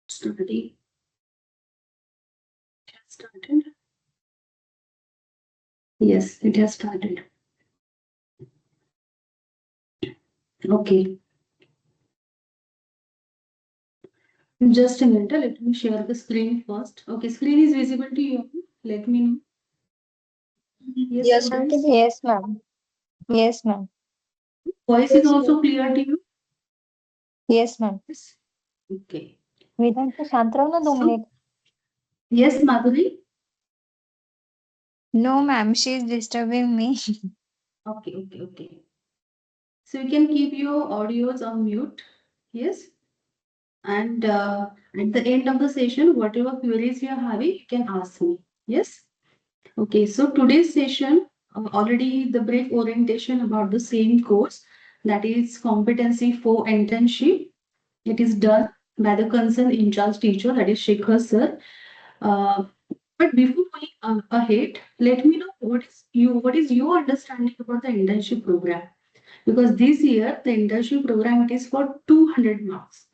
Study has started. Yes, it has started. Okay. Just a minute. Let me share the screen first. Okay, screen is visible to you. Let me know. Yes, Yes, students. Yes, ma'am. Yes, ma'am. Voice is yes, also clear to you. Yes, ma'am. Yes. Okay. वेदांत शांत रहो ना 2 minute. Yes, Madhuri. No, ma'am. She is disturbing me. Okay, okay, okay. So you can keep your audios on mute. Yes. And at the end of the session, whatever queries you are having, you can ask me. Yes. Okay. So today's session, already the brief orientation about the same course, that is competency for internship. It is done by the concerned in charge teacher, that is Shekhar sir. Uh, but before going ahead, let me know what is your understanding about the internship program, because this year the internship program it is for 200 marks,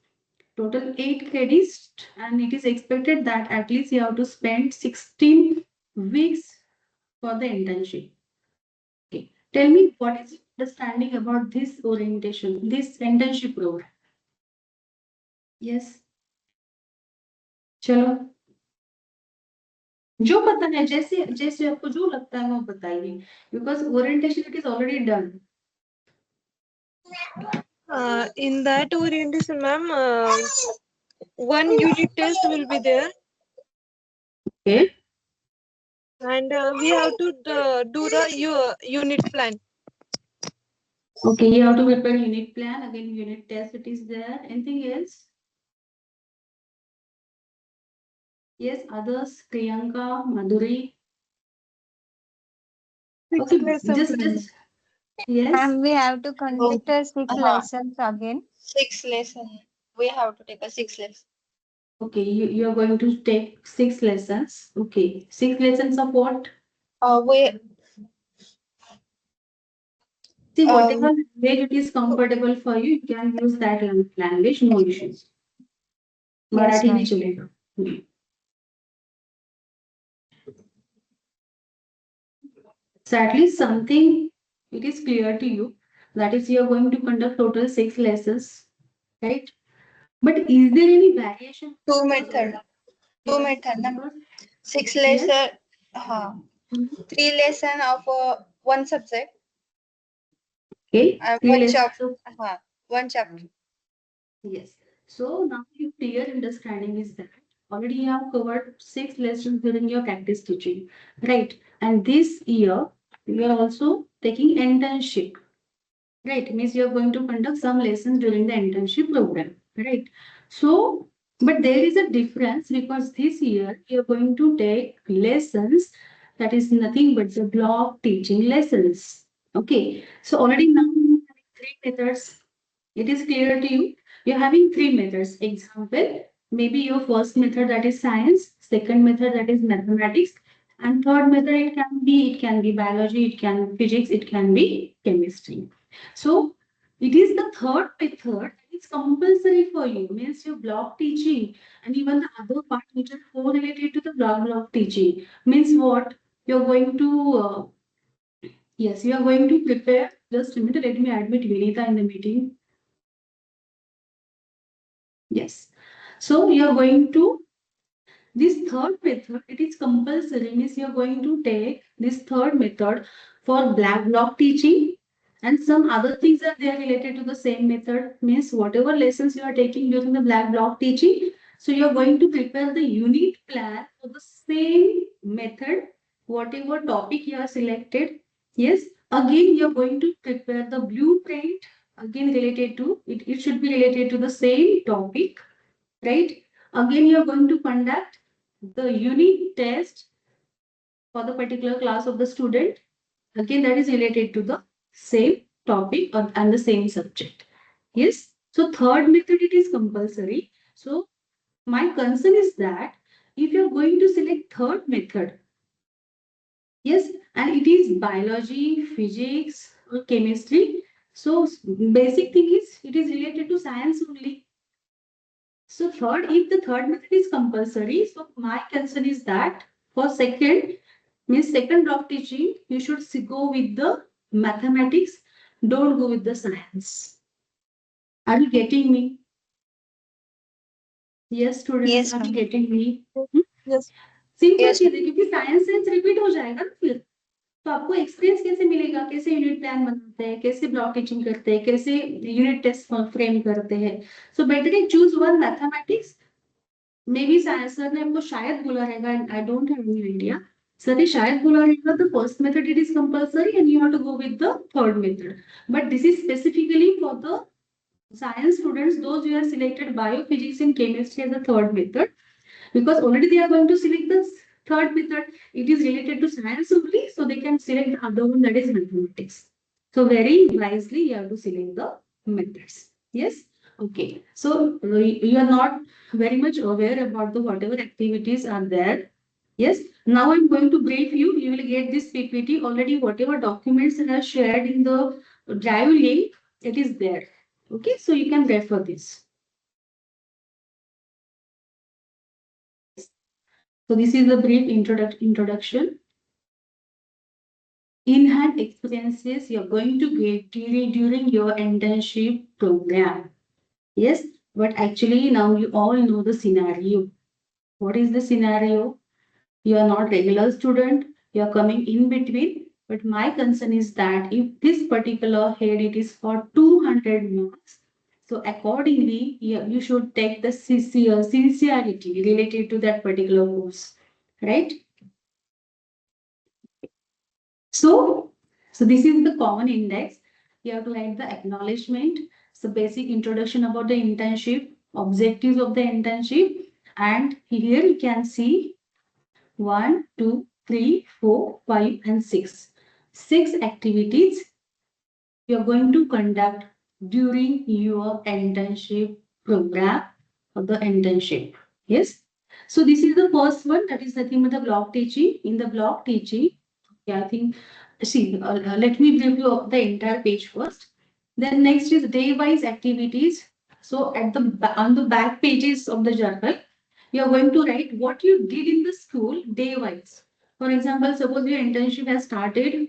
total 8 credits, and it is expected that at least you have to spend 16 weeks for the internship. Okay, tell me what is your understanding about this orientation, this internship program. Yes, चलो जो पता है, जैसे जैसे आपको जो लगता है वो बताइए, because orientation it is already done. in that orientation, ma'am, one unit test will be there, Okay. and we have to do the unit plan. Okay, you have to prepare unit plan, again unit test it is there. Anything else? Yes, others, Priyanka, Madhuri. Six Okay, lesson plan. just yes. Ma'am, we have to Oh, conduct a 6 lessons again. 6 lesson. We have to take a 6 lesson. Okay, you are going to take 6 lessons. Okay, 6 lessons of what? We See, whatever um language it is comfortable for you, you can use that language, no issues. Yes, Marathi भी ma'am. चलेगा. So at least something it is clear to you, that is you are going to conduct total 6 lessons, right? But is there any variation? two method. Two Yes, method. Na? because 6 lesson. yes. Mhm. 3 lesson of one subject Okay, and three one lessons chapter. of One chapter. yes. So now your clear understanding is that already you have covered 6 lessons during your practice teaching, right? And this year you are also taking internship. Right, means you are going to conduct some lessons during the internship program, right? So, but there is a difference because this year you are going to take lessons that is nothing but the block teaching lessons. Okay, so already now you have three methods. It is clear to you. You're having three methods. Example, maybe your first method that is science, second method that is mathematics, and third method it can be biology, it can physics, it can be chemistry. So it is the third method. It's compulsory for you. Means your block teaching and even the other part which are correlated to the block teaching. Means what? You're going to yes, you are going to prepare. Just a minute. Let me admit Vinita in the meeting. Yes. So you are going to this third method. It is compulsory. Means you are going to take this third method for black block teaching, and some other things are there related to the same method. Means whatever lessons you are taking during the black block teaching, so you are going to prepare the unit plan for the same method, whatever topic you are selected. Yes, again you are going to prepare the blueprint, again related to it. It should be related to the same topic, right? Again you are going to conduct the unit test for the particular class of the student. Again, that is related to the same topic and the same subject. Yes. So third method, it is compulsory. So my concern is that if you are going to select third method, yes, and it is biology, physics, or chemistry. So basic thing is it is related to science only. So third, if the third method is compulsory, so my concern is that for second, means second block teaching, you should go with the mathematics, don't go with the science. Are you getting me? Yes, students, Yes, are you ma'am. getting me? Yes. Simple चीज है क्योंकि science science repeat हो जाएगा ना फिर तो आपको experience कैसे मिलेगा कैसे यूनिट प्लान बनाते हैं कैसे ब्लॉक टीचिंग करते हैं कैसे यूनिट टेस्ट फ्रेम करते हैं so better it choose one mathematics maybe science sir ने हमको शायद बोला रहेगा I don't have any idea sir ने शायद बोला रहेगा the first method it is compulsory and you have to go with the third method but this is specifically for the science students those who have selected biophysics and chemistry as the third method because already they are going to select the third method. It is related to science only, so they can select the other one that is mathematics. So very wisely you have to select the methods. Yes. Okay. So you are not very much aware about the whatever activities are there. Yes. Now I'm going to brief you. You will get this PPT already. Whatever documents I have shared in the drive link, it is there. Okay. So you can refer this. So this is the brief introduction. In-hand experiences you're going to get during your internship program. Yes, but actually now you all know the scenario. What is the scenario? You are not regular student, you are coming in between. But my concern is that if this particular head it is for 200 marks, so accordingly you should take the sincerity related to that particular course, right? So, so this is the common index. You have to write the acknowledgement, so basic introduction about the internship, objectives of the internship, and here you can see 1, 2, 3, 4, 5, and 6. 6 activities you are going to conduct during your internship program or the internship. Yes. So this is the first one that is nothing but the block teaching. In the block teaching, yeah, I think, see, let me brief you of the entire page first. Then next is day-wise activities. So at the on the back pages of the journal, you are going to write what you did in the school day-wise. For example, suppose your internship has started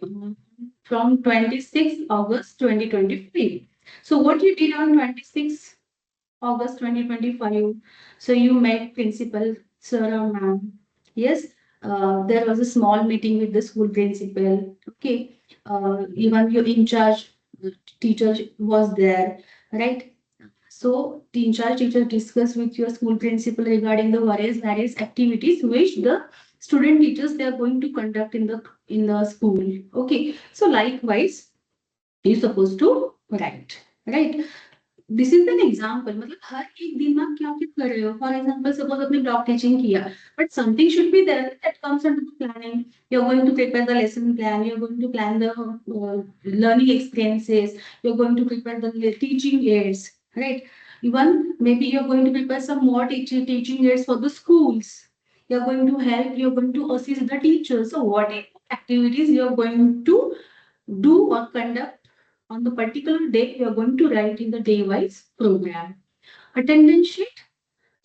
from 26 August 2023. So what you did on 26 August 2025. So you met principal, sir or ma'am. Yes, there was a small meeting with the school principal. Okay, even your in charge teacher was there, right? So the in charge teacher discussed with your school principal regarding the various activities which the student teachers they are going to conduct in the school. Okay, so likewise you supposed to write, right? This is an example मतलब हर एक दिन में आप क्या क्या कर रहे हो फॉर एग्जाम्पल सपोज आपने ब्लॉक टीचिंग किया but something should be there that comes under the planning you are going to prepare the lesson plan you are going to plan the learning experiences you're going to prepare the teaching aids right even maybe you're going to prepare some more teaching aids for the schools you're going to help you're going to assist the teachers so what activities you're going to do or conduct on the particular day you are going to write in the day-wise program. Attendance sheet.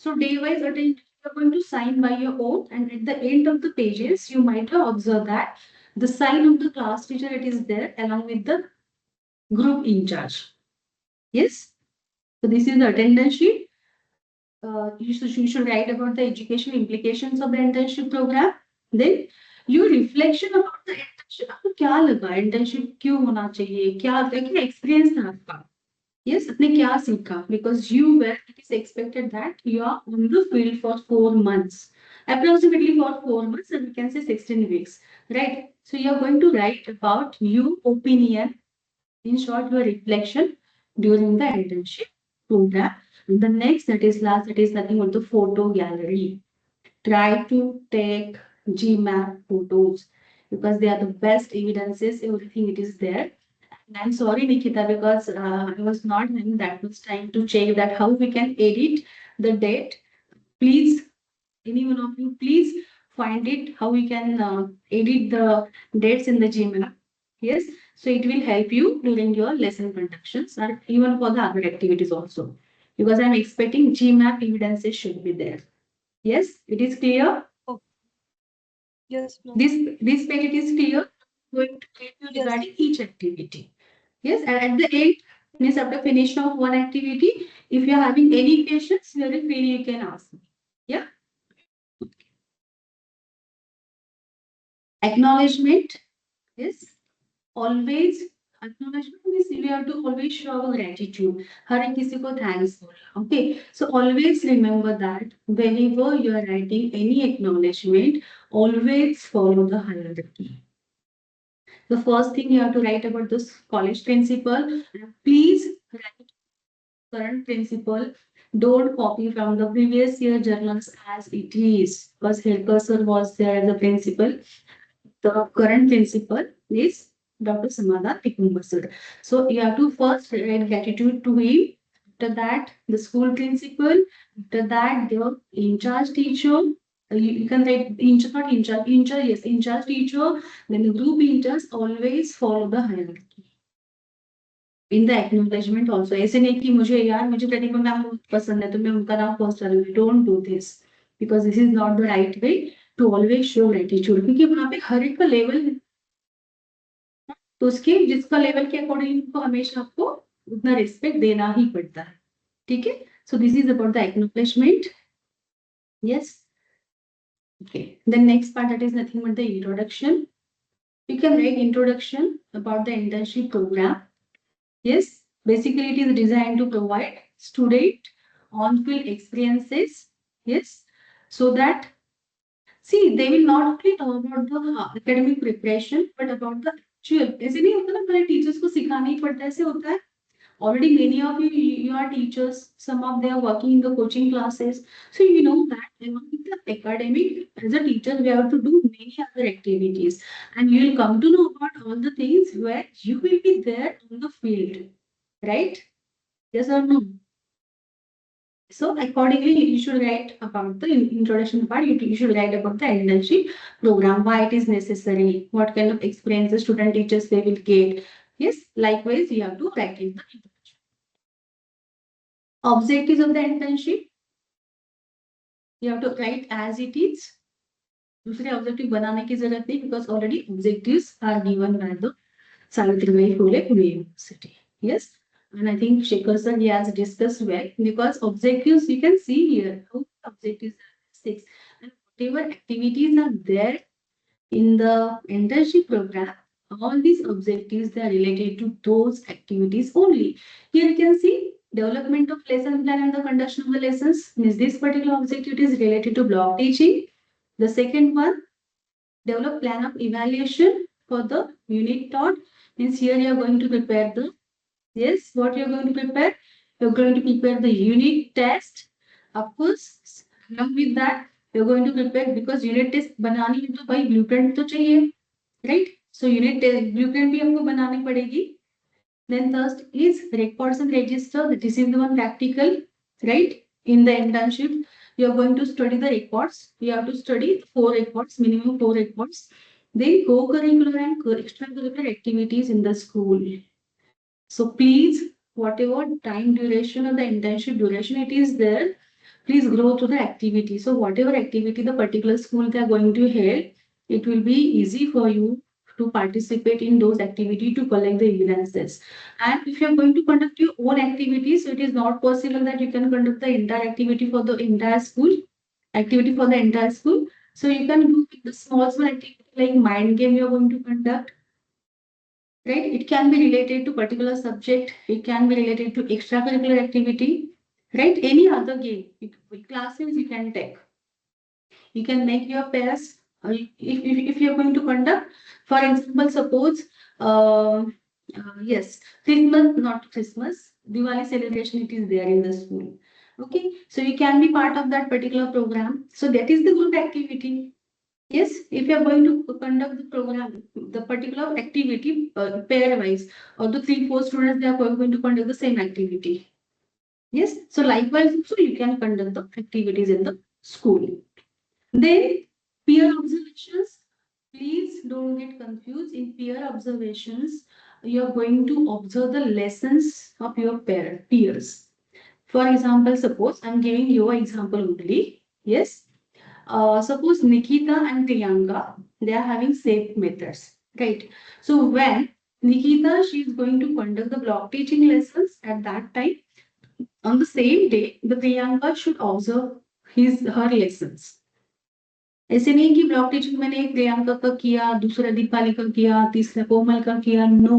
So day-wise attendance you are going to sign by your own and at the end of the pages you might have observed that the sign of the class teacher it is there along with the group in charge. Yes. So this is the attendance sheet. You should write about the education implications of the internship program. Then your reflection about the internship. आपको क्या लगा internship क्यों होना चाहिए क्या experience था आपका yes आपने क्या सीखा because you were it is expected that you are on the field for 4 months approximately for 4 months and we can say 16 weeks right so you are going to write about your opinion in short your reflection during the internship program and the next that is last that is nothing but the photo gallery try to take gmap photos because they are the best evidences everything it is there and I'm sorry nikita because I was not having that much time to check that how we can edit the date please any one of you please find it how we can edit the dates in the gmail yes so it will help you during your lesson conductions or even for the other activities also because I'm expecting GMAP evidences should be there. Yes, it is clear. Oh, yes, ma'am. This packet is clear. Going to tell you Yes. regarding each activity. Yes, and at the end, means after finish of one activity, if you are having any questions, very freely you can ask me. Yeah. Acknowledgement. Yes. Always acknowledgement means you have to always show gratitude. हर एक किसी को thanks बोलना. Okay. So always remember that whenever you are writing any acknowledgement, always follow the hierarchy. The first thing you have to write about this college principal. Please write current principal. Don't copy from the previous year journals as it is, because Helker sir was there as a principal. The current principal is Dr. Samadhan Tikumbar. So you have to first write gratitude to him. After that, the school principal. After that, the in charge teacher. You can write not in charge, yes, in charge teacher. Then the group in charge. Always follow the hierarchy. In the acknowledgement also. ऐसे नहीं कि मुझे यार मुझे प्रतिभा ma'am बहुत पसंद है तो मैं उनका नाम फर्स्ट डालूंगी. Don't do this because this is not the right way to always show gratitude. क्योंकि वहाँ पे हर एक का लेवल, तो उसके जिसका लेवल के अकॉर्डिंग उनको हमेशा आपको उतना रिस्पेक्ट देना ही पड़ता है. ठीक है. So this is about the acknowledgement. Yes. Okay. Then next part, that is nothing but the introduction. You can write introduction about the internship program. Yes, basically it is designed to provide student on-field experiences. Yes, so that see they will not only talk about the academic preparation but about the actual. ऐसे नहीं होता ना, पहले teachers को सिखाना ही पड़ता है, ऐसे होता है. Already many of you are teachers. Some of them are working in the coaching classes. So you know that along with the academic, as a teacher, we have to do many other activities, and you will come to know about all the things where you will be there on the field. Right? Yes or no? So accordingly, you should write about the introduction part. You should write about the internship program, why it is necessary, what kind of experiences student teachers they will get. Yes, likewise, you have to write in the introduction. Objectives of the internship, you have to write as it is. दूसरे objective बनाने की जरूरत नहीं, because already objectives are given by the Savitribai Phule Pune University. Yes. And I think Shekhar sir, he has discussed well, because objectives you can see here how objectives are 6, and whatever activities are there in the internship program, all these objectives they are related to those activities only. Here you can see development of lesson plan and the conduction of the lessons. Means this particular objective is related to block teaching. The second one, develop plan of evaluation for the unit taught. Means here you are going to prepare the, yes, what you are going to prepare? You are going to prepare the unit test. Of course, along with that, you are going to prepare, because unit test बनानी है तो भाई blueprint तो चाहिए, right? So unit test blueprint भी हमको बनानी पड़ेगी. Then first is records and register. This is the one practical, right? In the internship, you are going to study the records. You have to study 4 records, minimum 4 records. Then co-curricular and extracurricular activities in the school. So please, whatever time duration or the internship duration it is there, please grow through the activity. So whatever activity the particular school they are going to hold, it will be easy for you to participate in those activities to collect the evidences. And if you are going to conduct your own activities, so it is not possible that you can conduct the entire activity for the entire school. So you can do the small activity like mind game you are going to conduct. Right? It can be related to particular subject. It can be related to extracurricular activity. Right? Any other game. Classes you can take. You can make your pairs. If you're going to conduct, for example, suppose, yes, Christmas, not Christmas, Diwali celebration, it is there in the school. Okay, so you can be part of that particular program. So that is the group activity. Yes, if you are going to conduct the program, the particular activity pair-wise, or the 3-4 students, they are going to conduct the same activity. Yes, so likewise, so you can conduct the activities in the school. Then peer observations. Please don't get confused. In peer observations, you are going to observe the lessons of your peers. For example, suppose I'm giving you an example only. Yes. Suppose Nikita and Priyanka, they are having same methods, right? So when Nikita, she is going to conduct the block teaching lessons at that time. On the same day, the Priyanka should observe her lessons. ऐसे नहीं कि block teaching मैंने एक प्रियंका का किया, दूसरा दीपाली का किया, तीसरा कोमल का किया. नो,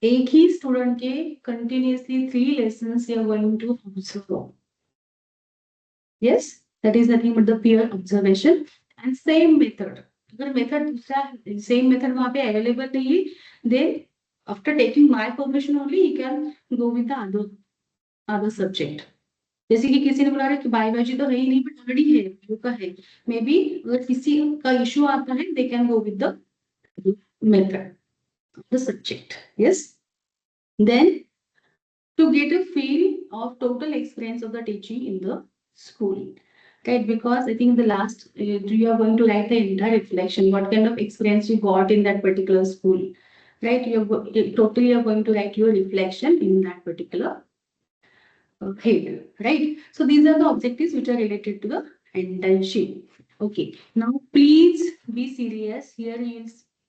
एक ही स्टूडेंट के continuously 3 lessons you are going to observe. Yes, that is nothing but the peer observation and same method. अगर मेथड दूसरा सेम मेथड वहां पे अवेलेबल नहीं है, then after taking my permission only he can go with the other subject. जैसे कि किसी ने बोला कि बायोलॉजी तो है ही नहीं बट ऑलरेडी है, बायो का है, मे बी अगर किसी का इशू आता है they can go with the method the subject. Yes, then to get a feel of total experience of the teaching in the school, right? Because I think the last you are going to write the entire reflection, what kind of experience you got in that particular school, right? You are going to write your reflection in that particular head, right? So these are the objectives which are related to the internship. Okay, now please be serious. Here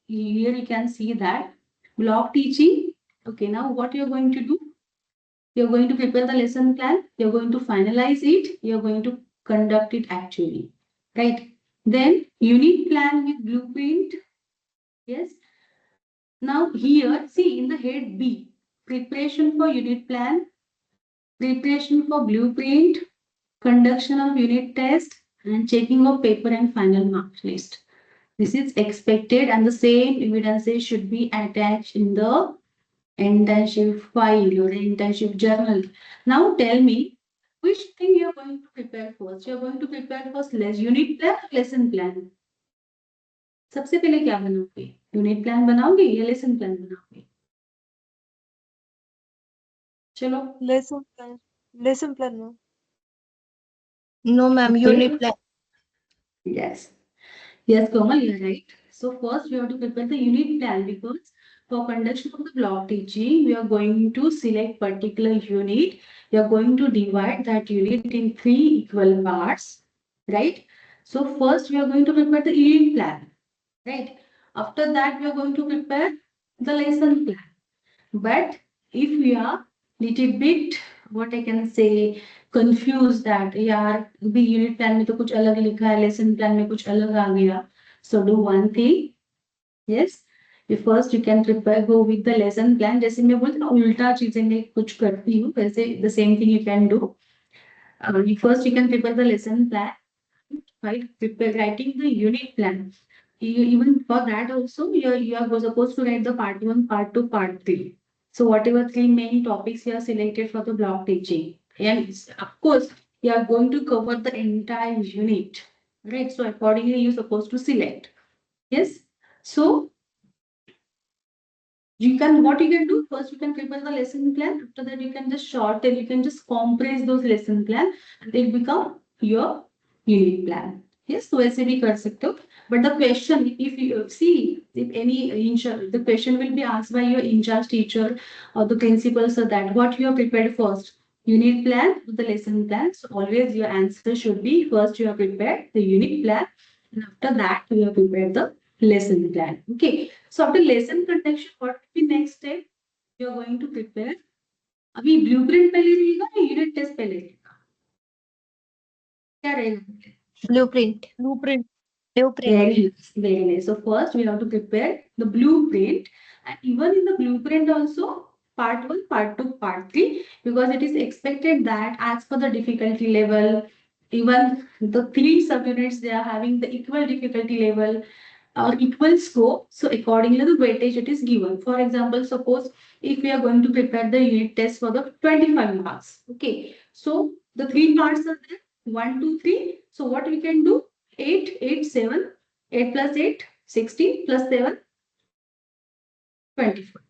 you can see that block teaching. Okay, now what you are going to do? You're going to prepare the lesson plan, you're going to finalize it, you're going to conduct it actually, right? Then unit plan with blueprint. Yes. Now here, see in the head B, preparation for unit plan, preparation for blueprint, conduction of unit test, and checking of paper and final mark list. This is expected and the same evidences should be attached in the internship file or internship journal. Now tell me which thing you are going to prepare first. You are going to prepare first unit plan or lesson plan. सबसे पहले क्या बनाओगे? Unit plan बनाओगे या lesson plan बनाओगे? चलो. lesson plan में. No, ma'am. Unit plan. Yes. Yes, Komal, you're right. So first we have to prepare the unit plan because for conduction of the block teaching, we are going to select particular unit. We are going to divide that unit in 3 equal parts, right? So first we are going to prepare the unit plan, right? After that, we are going to prepare the lesson plan. But if we are little bit, what I can say, confused that यार भी unit plan में तो कुछ अलग लिखा है, lesson plan में कुछ अलग आ गया. So do one thing. Yes. First you can prepare, go with the lesson plan. जैसे मैं बोलती हूँ उल्टा चीजें मैं कुछ करती हूँ, वैसे the same thing you can do. First you can prepare the lesson plan, right? Prepare writing the unit plan. Even for that also you are supposed to write the part 1, part 2, part 3. So whatever 3 main topics you are selected for the block teaching, and of course you are going to cover the entire unit, right? So accordingly you're supposed to select. Yes. So what you can do first, you can prepare the lesson plan. After that you can just shorten, you can just compress those lesson plan and they become your unit plan. Yes, तो ऐसे भी कर सकते हो. But the question, if you see, if any the question will be asked by your in-charge teacher or the principal, so that what you have prepared first, unit plan or the lesson plan. So always your answer should be first you have prepared the unit plan, and after that you have prepared the lesson plan. Okay. So after lesson conduction, what will be next step? You are going to prepare. अभी blueprint पहले रहेगा या unit test पहले रहेगा? क्या रहेगा? Blueprint. Blueprint. Very nice, very nice. So first we have to prepare the blueprint, and even in the blueprint also part 1, part 2, part 3, because it is expected that as per the difficulty level, even the 3 subunits they are having the equal difficulty level or equal scope. So accordingly the weightage it is given. For example, suppose if we are going to prepare the unit test for the 25 marks. Okay. So the 3 parts are there, 1, 2, 3. So what we can do? 8, 8, 7, 8 plus 8, 16 plus 7, 24.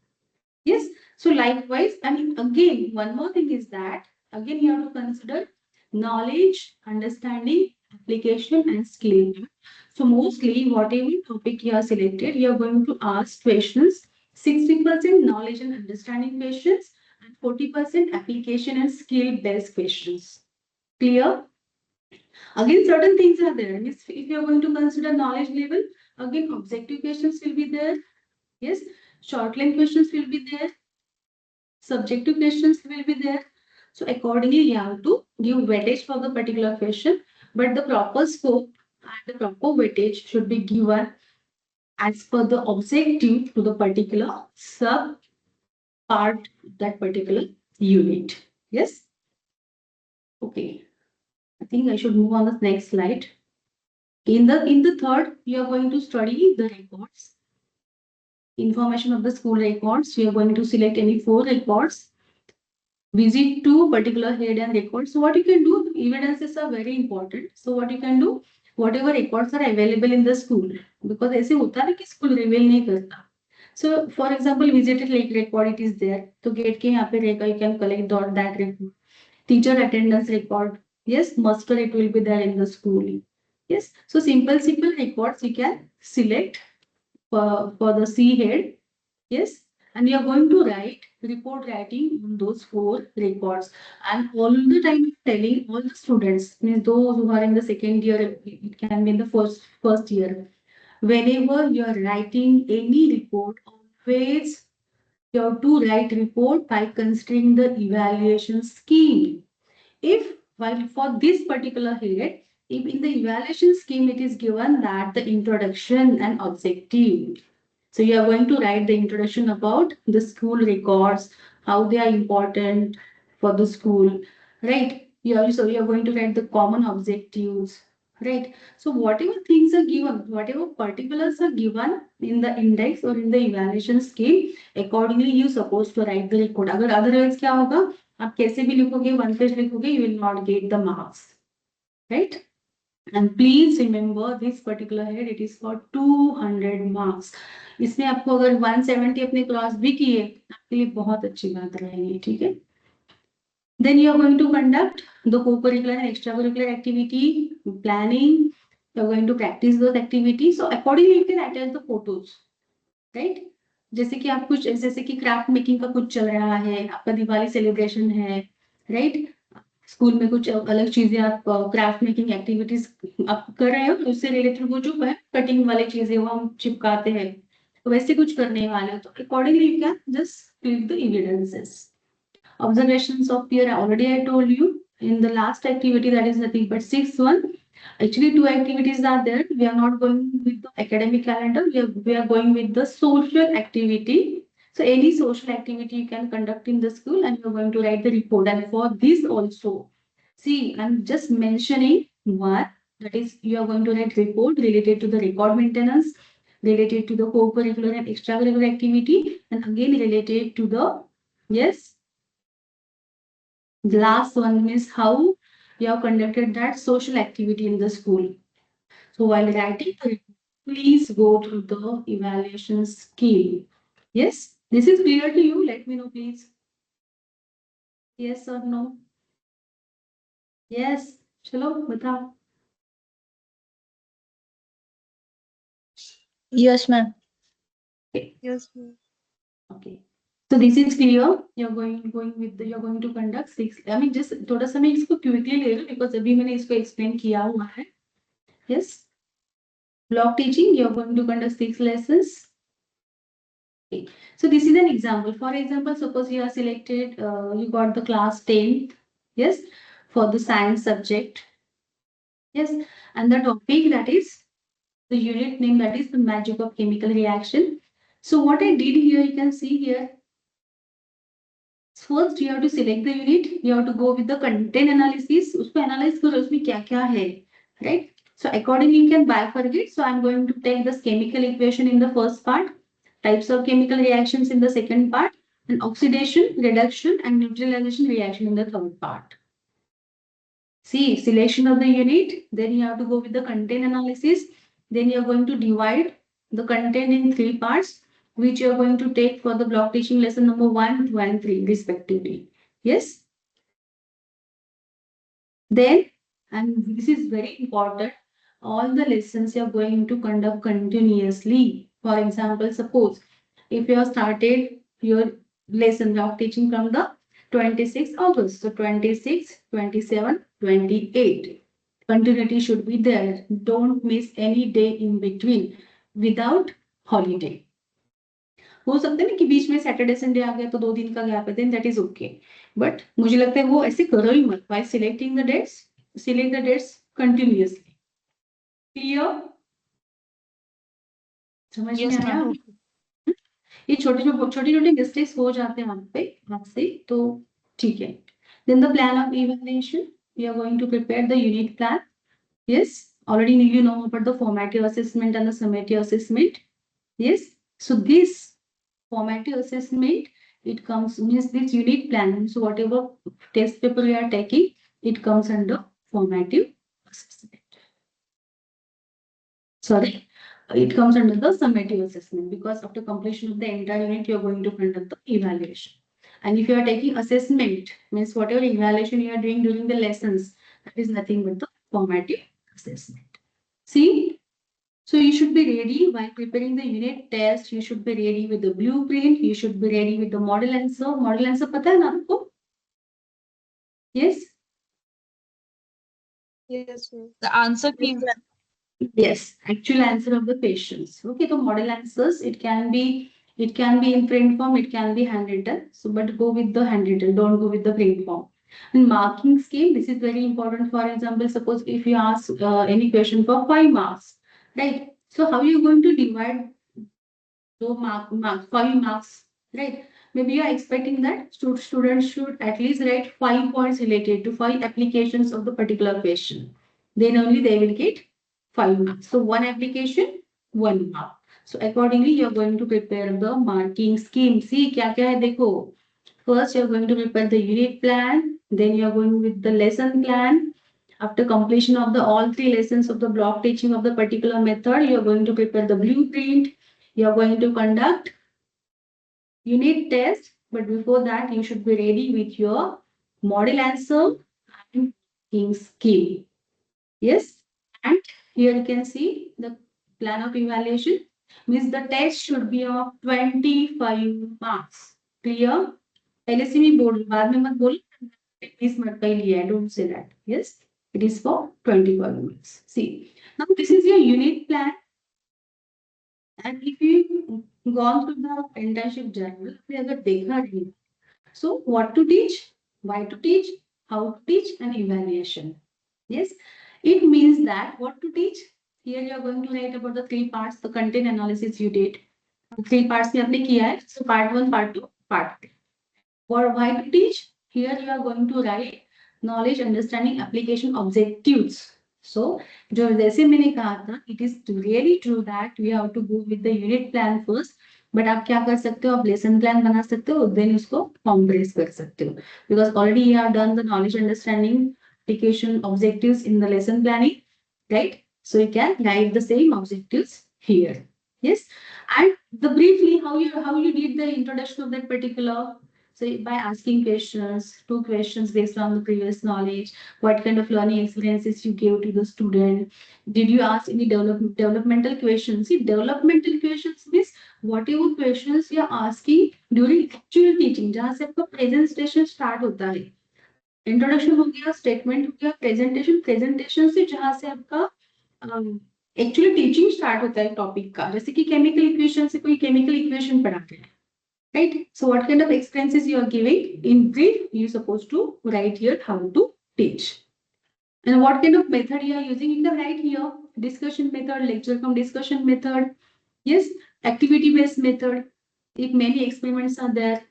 Yes. So likewise, and again, one more thing is that, again, you have to consider knowledge, understanding, application, and skill. So mostly, whatever topic you are selected, you are going to ask questions, 60% knowledge and understanding questions, and 40% application and skill-based questions. Clear? Again, certain things are there. If you are going to consider knowledge level, again, objective questions will be there. Yes, short-line questions will be there. Subjective questions will be there. So accordingly, you have to give weightage for the particular question, but the proper scope and the proper weightage should be given as per the objective to the particular sub part, that particular unit. Yes. Okay. I think I should move on the next slide. In the third, you are going to study the records, information of the school records. You are going to select any 4 records, visit to particular head and records. So what you can do, evidences are very important. So what you can do, whatever records are available in the school, because ऐसे होता है कि school reveal नहीं करता. So for example, visited record it is there. तो gate के यहाँ पे रहेगा, you can collect that record. Teacher attendance record, yes, muster it will be there in the school. Yes, so simple records you can select for the C head. Yes, and you are going to write report writing on those 4 records. And all the time telling all the students, means those who are in the second year, it can be in the first year. Whenever you are writing any report, always you have to write report by considering the evaluation scheme. If while for this particular head, if in the evaluation scheme it is given that the introduction and objective. So you are going to write the introduction about the school records, how they are important for the school, right? You are going to write the common objectives, right? So whatever things are given, whatever particulars are given in the index or in the evaluation scheme, accordingly you supposed to write the report. अगर otherwise क्या होगा? आप कैसे भी लिखोगे, 1 page लिखोगे, you will not get the marks, right? And please remember this particular head, it is for 200 marks. इसमें आपको अगर 170 अपने क्रॉस भी किए, आपके लिए बहुत अच्छी बात रहेगी, ठीक है? Then you are going to conduct the co-curricular and extracurricular activity planning. You are going to practice those activities. So accordingly you can attach the photos, right? जैसे कि आप कुछ जैसे कि क्राफ्ट मेकिंग का कुछ चल रहा है, आपका दिवाली सेलिब्रेशन है, राइट? स्कूल में कुछ अलग चीजें आप क्राफ्ट मेकिंग एक्टिविटीज आप कर रहे हो, उससे रिलेटेड वो जो है कटिंग वाली चीजें वो हम चिपकाते हैं, तो वैसे कुछ करने वाले हो, तो accordingly you can just click the evidences. Observations of peer, already I told you in the last activity, that is nothing but 6th one. Actually 2 activities are there. We are not going with the academic calendar, we are going with the social activity. So any social activity you can conduct in the school and you are going to write the report. And for this also, see, I'm just mentioning one, that is you are going to write report related to the record maintenance, related to the co-curricular and extracurricular activity, and again related to the, yes, the last one is how you have conducted that social activity in the school. So while writing the report, please go through the evaluation scheme. Yes, this is clear to you. Let me know, please. Yes or no? Yes. Chalo, batao. Yes, ma'am. Okay. Yes, ma'am. Okay. So this is clear. You're going to conduct 6. I mean, just थोड़ा सा मैं इसको quickly ले लूँ because अभी मैंने इसको explain किया हुआ है. Yes. Block teaching. You're going to conduct 6 lessons. Okay. So this is an example. For example, suppose you are selected, you got the class 10, yes, for the science subject, yes, and the topic, that is the unit name, that is the magic of chemical reaction. So what I did here, you can see here. First, you have to select the unit. You have to go with the content analysis. उसको analyze करो उसमें क्या क्या है, right? So accordingly, you can bifurcate. So I'm going to take this chemical equation in the first part, types of chemical reactions in the second part, and oxidation, reduction, and neutralization reaction in the third part. See, selection of the unit, then you have to go with the content analysis. Then you are going to divide the content in 3 parts, which you are going to take for the block teaching lesson number 1, 2, and 3, respectively. Yes? Then, and this is very important, all the lessons you are going to conduct continuously. For example, suppose if you have started your lesson block teaching from the 26 August. So 26, 27, 28. Continuity should be there. Don't miss any day in between without holiday. हो सकता है ना कि बीच में Saturday Sunday आ गया तो 2 दिन का गैप है, then that is okay, but मुझे लगता है वो ऐसे करो ही मत. By selecting the dates, select the dates continuously. Clear? समझ में Yes, आया? ma'am. ये छोटे छोटे छोटे मिस्टेक्स हो जाते हैं वहां पे आपसे, तो ठीक है. Then the plan of evaluation, we are going to prepare the unit plan. Yes, already you know about the formative assessment and the summative assessment. Yes, so this formative assessment, it comes means this unit plan. So whatever test paper we are taking, it comes under formative assessment. Sorry, it comes under the summative assessment because after completion of the entire unit, you are going to conduct the evaluation. And if you are taking assessment, means whatever evaluation you are doing during the lessons, that is nothing but the formative assessment. See, so you should be ready while preparing the unit test. You should be ready with the blueprint. You should be ready with the model answer. Model answer पता है ना आपको? Yes. Yes, ma'am. The answer key. Yes, actual answer of the questions. Okay, so model answers, it can be in print form, it can be handwritten. So, but go with the handwritten, don't go with the print form. And marking scheme, this is very important. For example, suppose if you ask any question for 5 marks, right? So how you going to divide so marks, 5 marks, right? Maybe you are expecting that students should at least write 5 points related to 5 applications of the particular question. Then only they will get 5 marks. So one application, 1 mark. So accordingly, you are going to prepare the marking scheme. See, क्या क्या है देखो. First, you are going to prepare the unit plan. Then you are going with the lesson plan. After completion of the all 3 lessons of the block teaching of the particular method, you are going to prepare the blueprint. You are going to conduct unit test, but before that, you should be ready with your model answer and marking scheme. Yes, and here you can see the plan of evaluation means the test should be of 25 marks. Clear? पहले से भी बोल, बाद में मत बोल. 20 mark का ही लिया है. Don't say that. Yes, it is for 25 marks. See, now this is your unit plan. And if you gone through the internship journal, आपने अगर देखा नहीं, so what to teach, why to teach, how to teach, and evaluation. Yes, it means that what to teach. Here you are going to write about the 3 parts, the content analysis you did. 3 parts में आपने किया है. So part 1, part 2, part 3. For why to teach, here you are going to write knowledge, understanding, application, objectives. So जो जैसे मैंने कहा था, it is really true that we have to go with the unit plan first. But आप क्या कर सकते हो, आप लेसन प्लान बना सकते हो, देन उसको कॉम्प्रेस कर सकते हो. Because already you have done the knowledge understanding application objectives in the lesson planning, right? So you can write the same objectives here. Yes, and the briefly how you did the introduction of that particular. So by asking questions, 2 questions based on the previous knowledge, what kind of learning experiences you gave to the student, did you ask any developmental questions? See, developmental questions means whatever questions you are asking during actual teaching, जहाँ से आपका presentation start होता है. Introduction हो गया, statement हो गया, presentation से जहां से आपका एक्चुअली टीचिंग स्टार्ट होता है टॉपिक का. जैसे कि केमिकल इक्वेशन से कोई केमिकल इक्वेशन पढ़ाते हैं, right? So what kind of experiences you are giving? In brief, you supposed to write here how to teach. And what kind of method you are using? You can write here discussion method, lecture from discussion method. Yes, activity based method. If many experiments are there,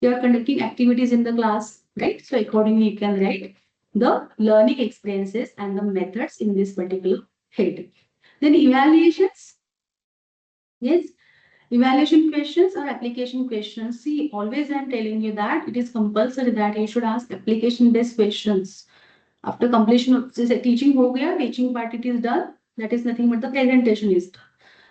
you are conducting activities in the class, right? So accordingly, you can write the learning experiences and the methods in this particular head. Then evaluations. Yes, evaluation questions or application questions. See, always I'm telling you that it is compulsory that you should ask application based questions. After completion of teaching ho gaya, teaching part it is done. That is nothing but the presentation is done.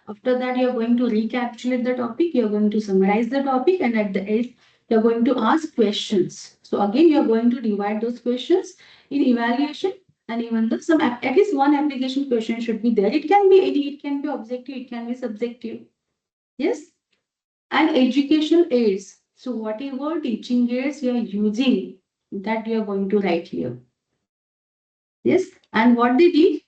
After that, you are going to recapitulate the topic, you are going to summarize the topic, and at the end, you are going to ask questions. So again, you are going to divide those questions in evaluation, and even the some at least one application question should be there. It can be any, it can be objective, it can be subjective. Yes, and educational aids. So whatever teaching aids you are using, that you are going to write here. Yes, and what they did,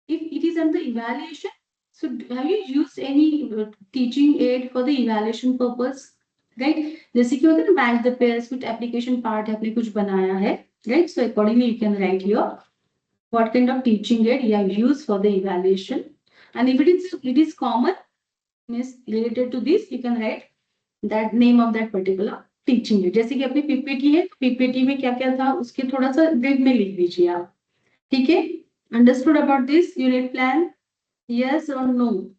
if it is under evaluation, so have you used any teaching aid for the evaluation purpose? Right? जैसे कि होता है ना match the pairs with application part है आपने कुछ बनाया है, right? So accordingly you can write here what kind of teaching aid you have used for the evaluation, and if it is common, means related to this, you can write that name of that particular teaching aid. जैसे कि अपनी PPT है, PPT में क्या क्या था उसके थोड़ा सा ब्रीफ में लिख दीजिए आप. ठीक है? Understood about this unit plan? Yes or no?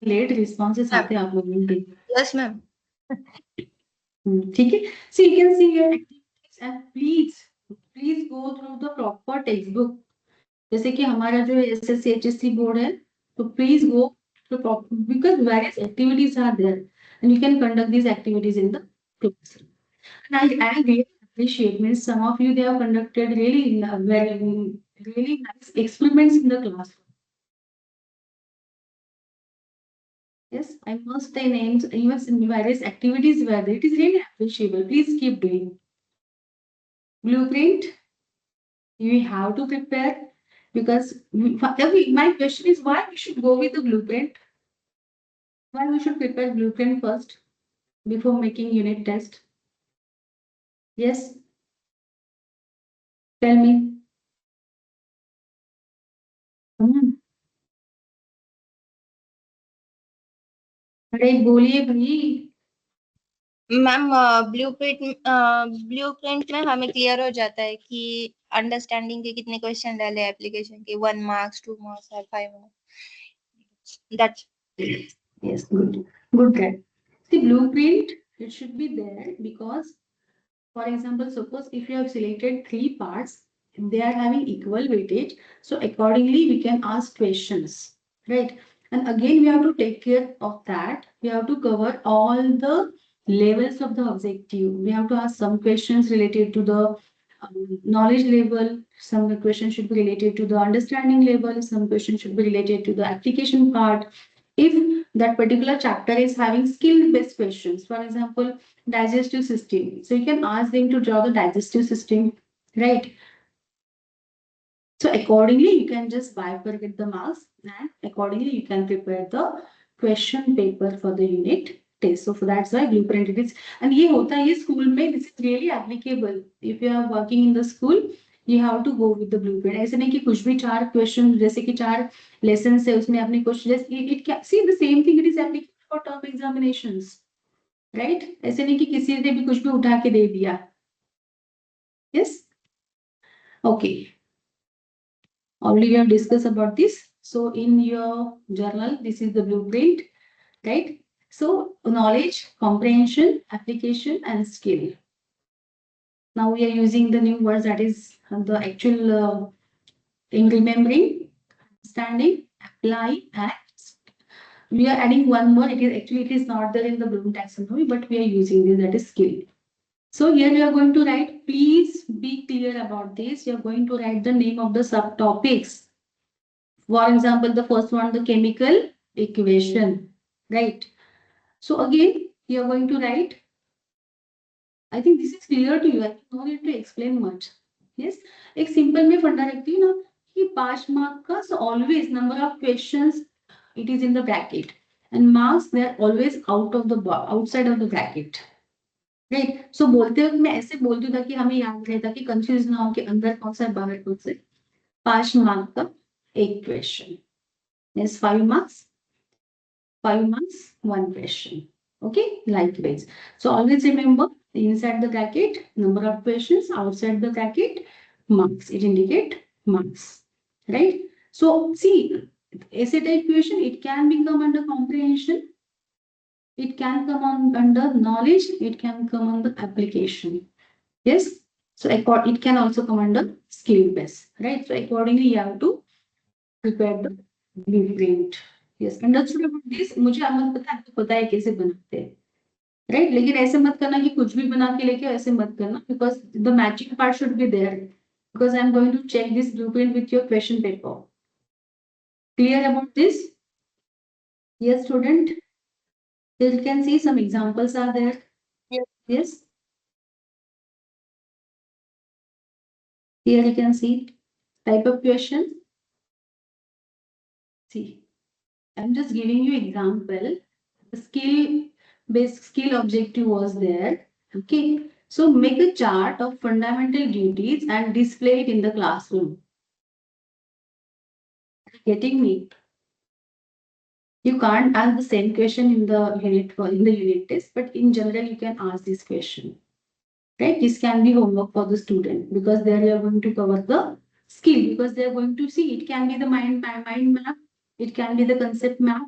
Late responses आते हैं आप लोगों के. Yes, ma'am. ठीक है. So you can see your activities and please go through the proper textbook. जैसे कि हमारा जो एसएससी एचएससी बोर्ड है, तो please go to proper, because various activities are there and you can conduct these activities in the class. And I really appreciate, means some of you, they have conducted really really nice experiments in the classroom. Yes, I must say names, even in various activities where it is really appreciable. Please keep doing. Blueprint, you have to prepare, because my question is why we should go with the blueprint? Why we should prepare blueprint first before making unit test? Yes, tell me. Hmm. अरे बोलिए भाई. Ma'am blueprint में हमें clear हो जाता है कि understanding के कितने क्वेश्चन डाले एप्लीकेशन के 1 मार्क्स 2 मार्क्स और 5 marks that's. Yes, good guy. The blueprint, it should be there because, for example, suppose if you have selected three parts, they are having equal weightage. So accordingly, we can ask questions, right? And again, we have to take care of that. We have to cover all the levels of the objective. We have to ask some questions related to the knowledge level. Some questions should be related to the understanding level. Some questions should be related to the application part. If that particular chapter is having skill-based questions, for example, digestive system. So you can ask them to draw the digestive system, right? So accordingly, you can just bifurcate the marks and accordingly you can prepare the question paper for the unit test. So that's why blueprint it is. And ये होता है ये school में, this is really applicable. If you are working in the school, you have to go with the blueprint. ऐसे नहीं कि कुछ भी चार question जैसे कि चार lessons है उसमें आपने कुछ just it can see the same thing, it is applicable for term examinations. Right right? ऐसे नहीं कि किसी ने भी कुछ भी उठा के दे दिया. Yes okay, already we have discussed about this. So in your journal, this is the blueprint, right? So knowledge, comprehension, application, and skill. Now we are using the new words, that is the actual in remembering, understanding, apply, and we are adding one more. It is not there in the Bloom taxonomy, but we are using this, that is skill. So here we are going to write, please be clear about this. You are going to write the name of the subtopics. For example, the first one, the chemical equation, right? So again, you are going to write, I think this is clear to you. I no need to explain much. Yes, एक simple में फंडा रखती हूँ ना कि 5 mark का, so always number of questions it is in the bracket and marks they are always outside of the bracket. Right. So बोलते वक्त मैं ऐसे बोलती हूँ ताकि हमें याद रहे, ताकि कंफ्यूज ना हो कि अंदर कौन सा बाहर कौन से. 5 मार्क का एक question, means 5 marks 1 question. Okay, likewise. So always remember, inside the bracket number of questions, outside the bracket marks, it indicate marks, right? So see, essay type question, it can become under comprehension, it can come on under knowledge, it can come on the application. Yes. So it can also come under skill base, right? So accordingly, you have to prepare the blueprint. Yes. Understood about this? मुझे मत पता है कैसे बनाते हैं, right? लेकिन ऐसे मत करना कि कुछ भी बना के लेके ऐसे मत करना, because the matching part should be there. Because I am going to check this blueprint with your question paper. Clear about this? Yes, student. You can see some examples are there. Yes. Yes. Here you can see type of question. See, I'm just giving you example. The skill objective was there. Okay. So make a chart of fundamental duties and display it in the classroom. Getting me? You can't ask the same question in the unit test, but in general you can ask this question. Right? This can be homework for the student because there you are going to cover the skill because they are going to see it can be the mind map, it can be the concept map,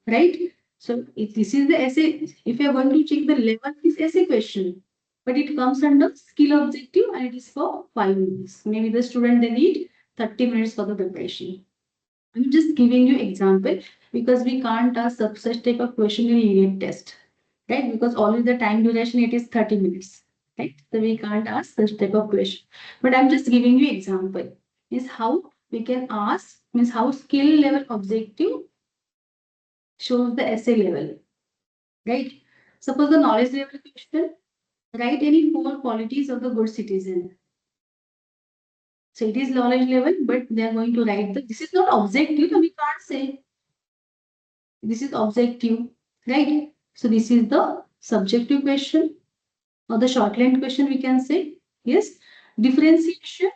right? So if this is the essay, if you are going to check the level of this essay question, but it comes under skill objective and it is for 5 minutes. Maybe the student they need 30 minutes for the preparation. I'm just giving you example because we can't ask such type of question in unit test, right? Because always the time duration it is 30 minutes, right? So we can't ask such type of question. But I'm just giving you example. Is how we can ask means how skill level objective shows the essay level, right? Suppose the knowledge level question, write any 4 qualities of the good citizen. So it is knowledge level, but they are going to write the. This is not objective, so we can't say this is objective, right? So this is the subjective question or the shorthand question we can say. Yes. Differentiation.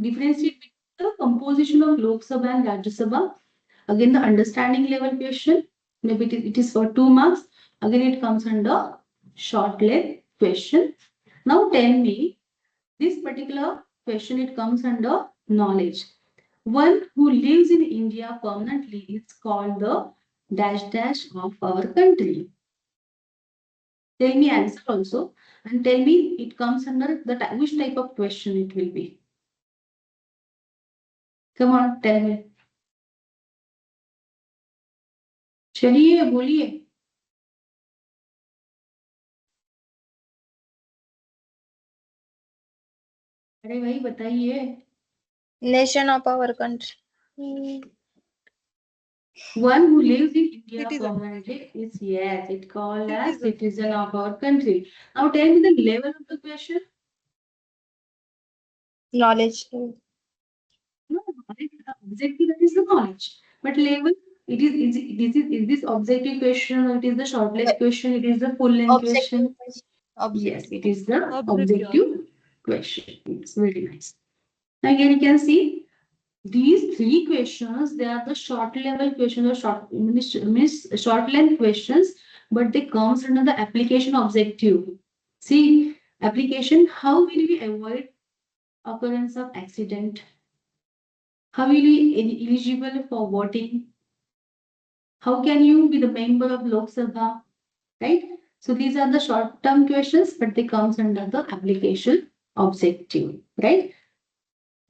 Differentiate between the composition of Lok Sabha and Rajya Sabha. Again, the understanding level question. Maybe it is for 2 marks. Again, it comes under short length question. Now tell me, this particular question, it comes under knowledge. One who lives in India permanently is called the dash dash of our country. Tell me answer also and tell me it comes under the which type of question it will be. Come on, tell me. चलिए बोलिए. अरे भाई बताइए. Nation of our country. One who lives in India Citizen. permanently is yes, it called as Citizen. citizen of our country. Now tell me the level of the question. Knowledge. No, objective that is the knowledge. But level, is this objective question or it is the short length question? It is the full length Objective question. question. Yes, Objective. it is the Objective. objective question. It's very nice. Now again you can see these 3 questions, they are the short level questions or means short length questions, but they comes under the application objective. See, application, how will we avoid occurrence of accident? How will we eligible for voting? How can you be the member of Lok Sabha? Right? So these are the short term questions, but they comes under the application objective, right?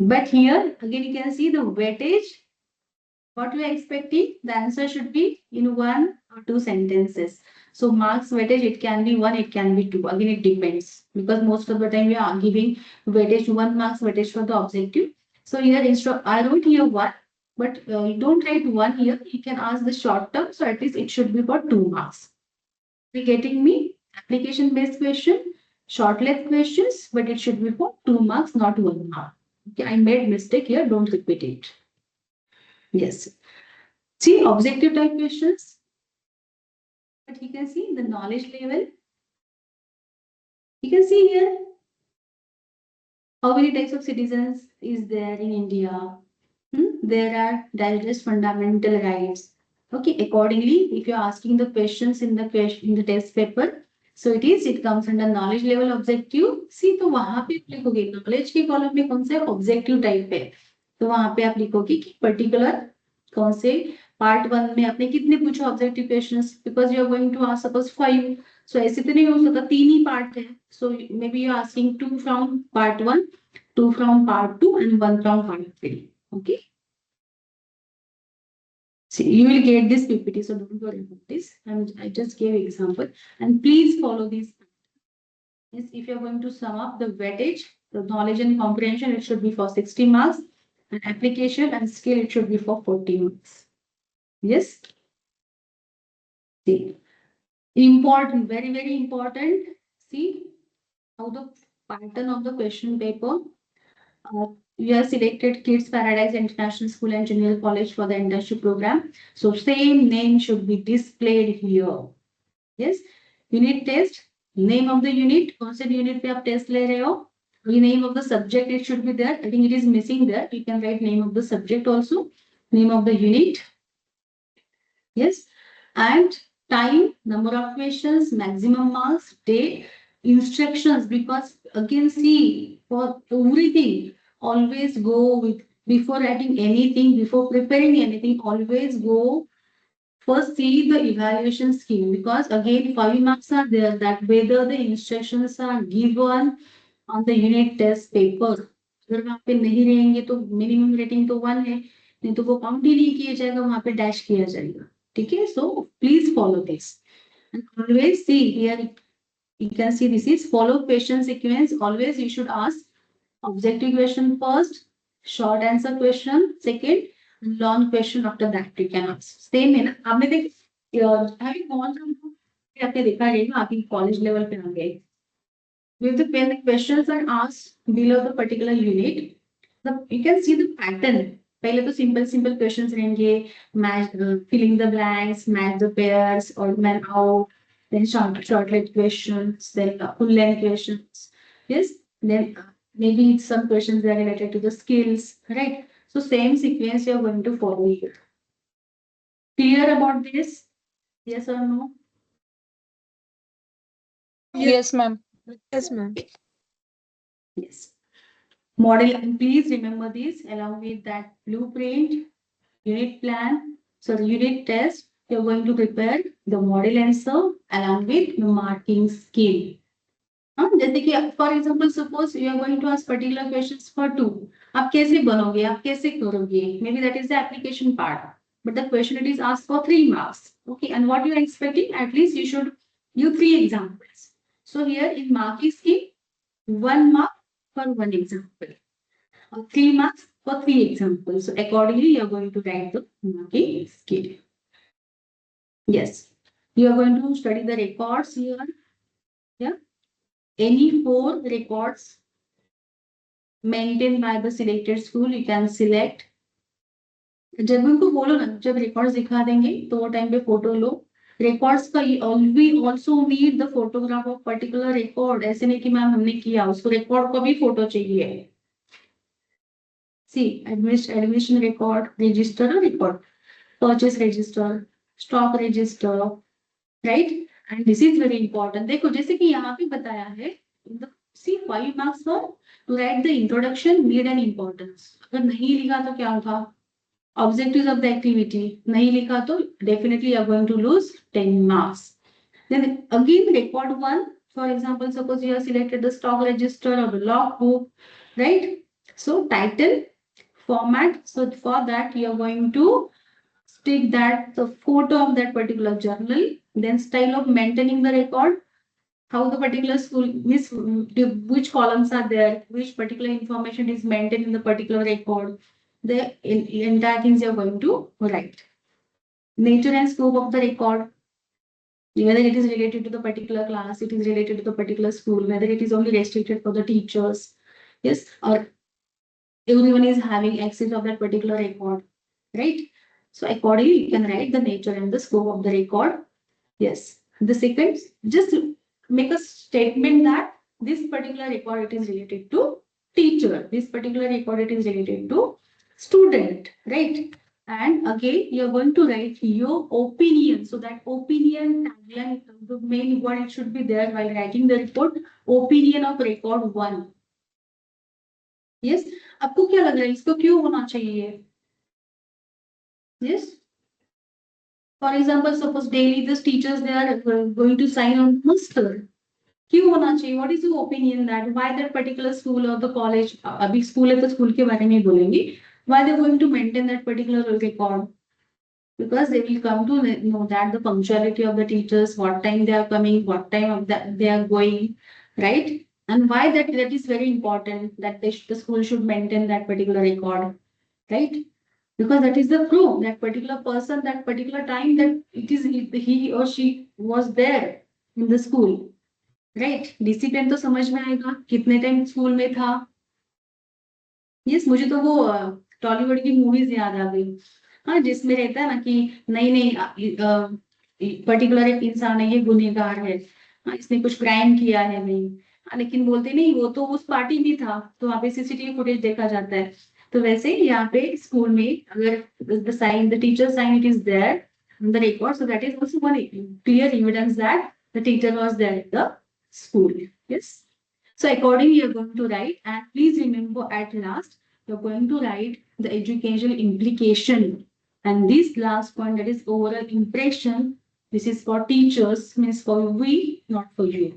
But here again you can see the weightage. What we are expecting, the answer should be in 1 or 2 sentences. So marks weightage, it can be 1, it can be 2. Again, it depends because most of the time we are giving weightage 1 marks weightage for the objective. So here instead, I wrote here 1, but you don't write 1 here. You can ask the short term. So at least it should be for 2 marks. You getting me? Application based question, short length questions, but it should be for 2 marks, not 1 mark. Okay, I made mistake here. Don't repeat it. Yes. See, objective type questions, but you can see the knowledge level. You can see here how many types of citizens is there in India. There are digest fundamental rights. Okay, accordingly, if you're asking the questions in the question in the test paper, so it comes under knowledge level objective. See, तो वहां पे आप लिखोगे knowledge के column में कौन सा objective type है, तो वहां पे आप लिखोगे कि पर्टिकुलर कौन से पार्ट 1 में आपने कितने पूछे objective questions, because you are going to ask suppose 5. So ऐसे तो नहीं हो सकता, 3 ही पार्ट है. So maybe you are asking 2 from part 1, 2 from part 2 and 1 from part 3. Okay. See, you will get this PPT, so don't worry about this. I just gave example and please follow these. Yes, if you're going to sum up the weightage, the knowledge and comprehension, it should be for 60 marks and application and skill, it should be for 40 marks. Yes. See, important, very, very important. See how the pattern of the question paper. You have selected Kids Paradise International School and Junior College for the internship program. So same name should be displayed here. Yes. Unit test. Name of the unit. कौन से unit पे आप test ले रहे हो? The name of the subject it should be there. I think it is missing there. You can write name of the subject also. Name of the unit. Yes. And time, number of questions, maximum marks, date, instructions. Because again, see, for everything, always go with, before writing anything, before preparing anything, always go first see the evaluation scheme, because again 5 marks are there, that whether the instructions are given on the unit test paper. अगर वहाँ पे नहीं रहेंगे तो minimum rating तो 1 है, नहीं तो वो काउंट ही नहीं किया जाएगा, वहाँ पे डैश किया जाएगा. ठीक है, so please follow this and always see here, you can see this is follow question sequence. Always you should ask objective question first, short answer question second, long question after that you can ask. Same है ना, आपने देख having gone through, आपने देखा रहेगा आपकी college level पे आ गए. With the when the questions are asked below the particular unit, you can see the pattern. पहले तो simple questions रहेंगे, match filling the blanks, match the pairs or man out, then shortlet questions, then full length questions. Yes, then maybe some questions that are related to the skills, right? So same sequence you are going to follow here. Clear about this? Yes or no? Yes, ma'am. Yes, ma'am. Yes. Model, and please remember this along with that blueprint, unit plan, so the unit test, you're going to prepare the model answer along with the marking scheme. जैसे कि for example suppose you are going to ask particular questions for 2, आप कैसे बनोगे, आप कैसे करोगे, maybe that is the application part, but the question it is asked for 3 marks. Okay, and what you are expecting, at least you should give 3 examples. So here in marking scheme, 1 mark for 1 example, or 3 marks for 3 examples. So accordingly, you are going to write the marking scheme. Yes, you are going to study the records here. Yeah, any 4 records maintained by the selected school you can select. जब उनको बोलो ना, जब records दिखा देंगे तो वो time पे फोटो लो. रिकॉर्ड्स का we also need the photograph of particular record. ऐसे नहीं कि मैम हमने किया, उसको रिकॉर्ड का भी फोटो चाहिए. See admission record, register record, purchase register, stock register, right. And this is very important. देखो जैसे कि यहाँ पे बताया है, see 5 marks for to write the introduction, need and importance. अगर नहीं लिखा तो क्या होगा, objectives of the activity nahi likha to definitely you are going to lose 10 marks. Then again record 1, for example suppose you have selected the stock register or the log book, right? So title, format, so for that you are going to stick that the photo of that particular journal, then style of maintaining the record, how the particular school, which columns are there, which particular information is maintained in the particular record, the entire things you are going to write. Nature and scope of the record, whether it is related to the particular class, it is related to the particular school, whether it is only restricted for the teachers, yes, or everyone is having access of that particular record, right? So accordingly you can write the nature and the scope of the record. Yes. The second, just make a statement that this particular record it is related to teacher, this particular record it is related to student, right? And again, you are going to write your opinion. So that opinion tagline, the main word it should be there while writing the report. Opinion of record 1. Yes. आपको क्या लग रहा है इसको क्यों होना चाहिए? Yes. For example, suppose daily these teachers they are going to sign on master. क्यों होना चाहिए? What is your opinion that why that particular school or the college? अभी school है तो school के बारे में बोलेंगे. Why they are going to maintain that particular record? Because they will come to know that the punctuality of the teachers, what time they are coming, what time of that they are going, right? And why that is very important that the school should maintain that particular record, right? because that is the proof that particular person, that particular time, that it is he or she was there in the school. Right, discipline तो समझ में आएगा कितने time school में था। Yes, मुझे तो वो टॉलीवुड की मूवीज याद आ गई। हाँ, जिसमें रहता है ना कि नहीं नहीं पर्टिकुलर एक इंसान है, ये गुनहगार है, हाँ इसने कुछ क्राइम किया है नहीं, हाँ, लेकिन बोलते नहीं वो तो उस पार्टी में था, तो वहां पे सीसीटीवी फुटेज देखा जाता है। तो वैसे ही यहाँ पे स्कूल में अगर the sign, the teacher sign, it is there in the record, so that is also one clear evidence that the teacher was there in the school. Yes, so accordingly you're going to write, and please remember at last you're going to write the educational implication, and this last point, that is overall impression, this is for teachers, means for we, not for you.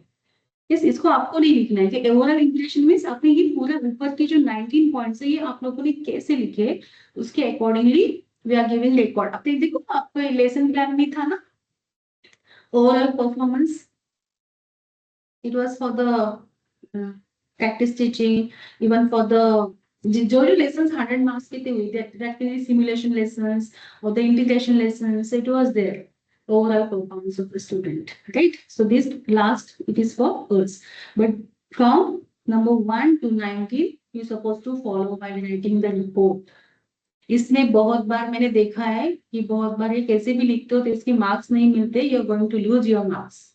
yes, इसको आपको नहीं लिखना है कि overall impression means आपने ये पूरा ऊपर के जो 19 पॉइंट्स है ये आप लोगों ने कैसे लिखे, उसके accordingly we are giving record. अब देखो आपको लेसन प्लान में था ना overall performance, it was for the practice teaching, even for the जो जो lessons 100 marks के थे हुई, that can be simulation lessons or the integration lessons, it was there overall performance of the student, right? So this last, it is for us, but from number 1 to 19 you supposed to follow by writing the report. इसमें बहुत बार मैंने देखा है कि बहुत बार ये कैसे भी लिखते हो तो इसके मार्क्स नहीं मिलते, you are going to lose your marks.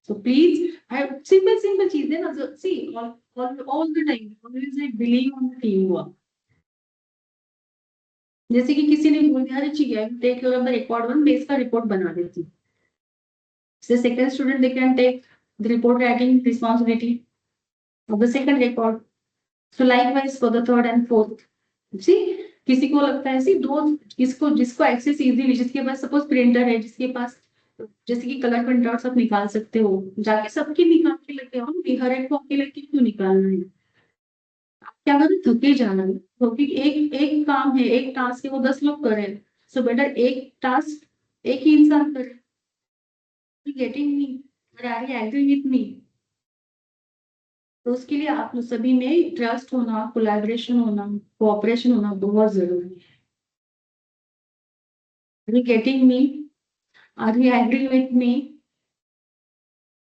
So please, I simple चीजें ना, see all the time always I believe on the teamwork. जैसे कि किसी ने बोल दिया अरे ठीक है take care of the record one, मैं इसका रिपोर्ट बना देती हूँ। The second student, they can take the report writing responsibility of the second record. So likewise for the third and fourth. See, किसी को लगता है सी दो, किसको जिसको एक्सेस इजीली, जिसके पास सपोज प्रिंटर है, जिसके पास जैसे कि कलर प्रिंटआउट सब निकाल सकते हो, जाके सबके निकाल के लेके आओ, हर एक को अकेले क्यों निकालना है। क्या करें, थके जाना है क्योंकि एक एक काम है, एक टास्क है, वो 10 लोग करें, सो बेटर एक टास्क एक ही इंसान करे। Getting me, are you agree with me? तो उसके लिए आप सभी में ट्रस्ट होना, कोलैबोरेशन होना, कोऑपरेशन होना बहुत जरूरी है। Are you getting me? Are you agree with me?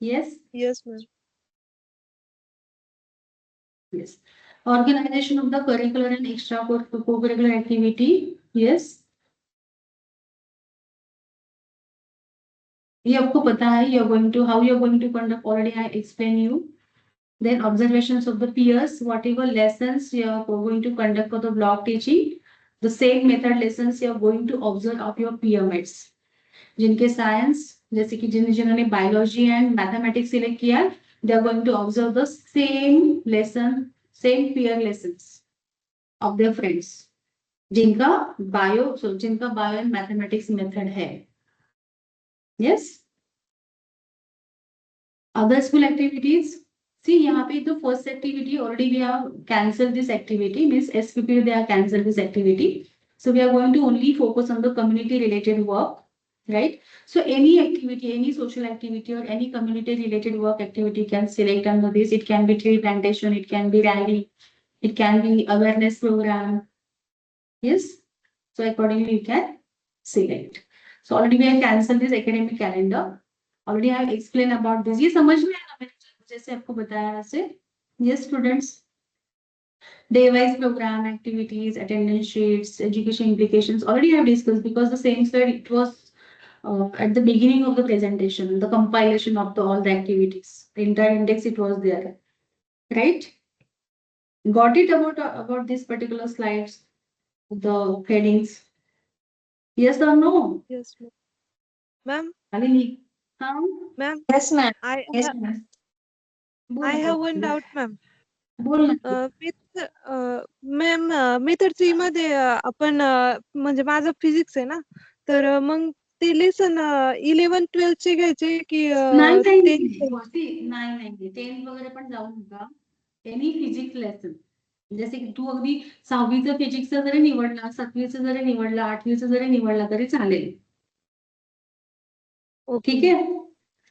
Yes, Yes, ma'am. yes. Organization of the curricular and extra curricular activity. Yes, ये आपको पता है, you are going to, how you are going to conduct, already I explain you. Then observations of the peers, whatever lessons you are going to conduct for the block teaching, the same method lessons you are going to observe of your peer mates. जिनके science, जैसे कि जिन्होंने biology and mathematics select किया, they are going to observe the same lesson, same peer lessons of their friends जिनका bio and mathematics method है। Yes, other school activities, see यहाँ पे तो first activity already we have cancel this activity, means SPP they are cancel this activity, so we are going to only focus on the community related work, right? So any activity, any social activity or any community related work activity can select under this. It can be tree plantation, it can be rally, it can be awareness program. Yes, so accordingly you can select. So already we have cancelled this academic calendar, already I have explained about this. ये समझ में आया मैंने जैसे आपको बताया वैसे? Yes students, day wise program, activities, attendance sheets, education implications, already I have discussed, because the same slide it was at the beginning of the presentation, the compilation of all the activities, the entire index, it was there, right? Got it about these particular slides, the headings? Yes or no? Yes, ma'am. Ma'am, Nalini? हाँ, ma'am, Yes, ma'am. I Yes, ha ma'am. I बोल have one बोल doubt, ma'am. बोल ना। मी ma'am मी तर सी मध्ये आपण म्हणजे माझं फिजिक्स आहे ना, तर मग ते लेसन 11-12 चे घ्यायचे की नाही नाही नाही 10 नाही वरती, नाही नाही 10 वगैरे पण जाऊ नका, एनी फिजिक्स लेसन, जसे की तू अगदी 6वीचं फिजिक्स जरी निवडला, 7वीचं जरी निवडला, 8वीचं जरी निवडला तरी चालेल, ओके ठीक आहे?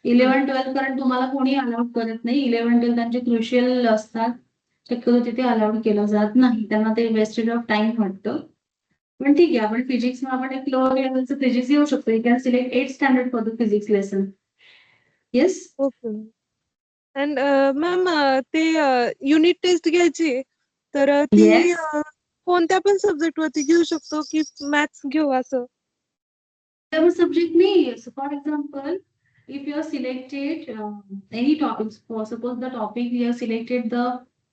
11-12 कारण तुम्हाला कोणी अलाउड करत नाही, 11-12 त्यांचे क्रुशियल असतात, शक्यतो तिथे अलाउड केलं जात नाही, त्यांना ते वेस्टेज ऑफ टाइम वाटतं, पण ठीक आहे, आपण फिजिक्स आपण एक लोअर लेवलचं फिजिक्स घेऊ शकतो. You can select 8th standard for the physics lesson. Yes. Okay. And ma'am ते युनिट टेस्ट घ्यायची तर ती येस. कोणत्या पण सब्जेक्ट वरती घेऊ शकतो की मॅथ्स घेऊ असं? There subject names. So for example, if you have selected any topics, for suppose the topic you have selected the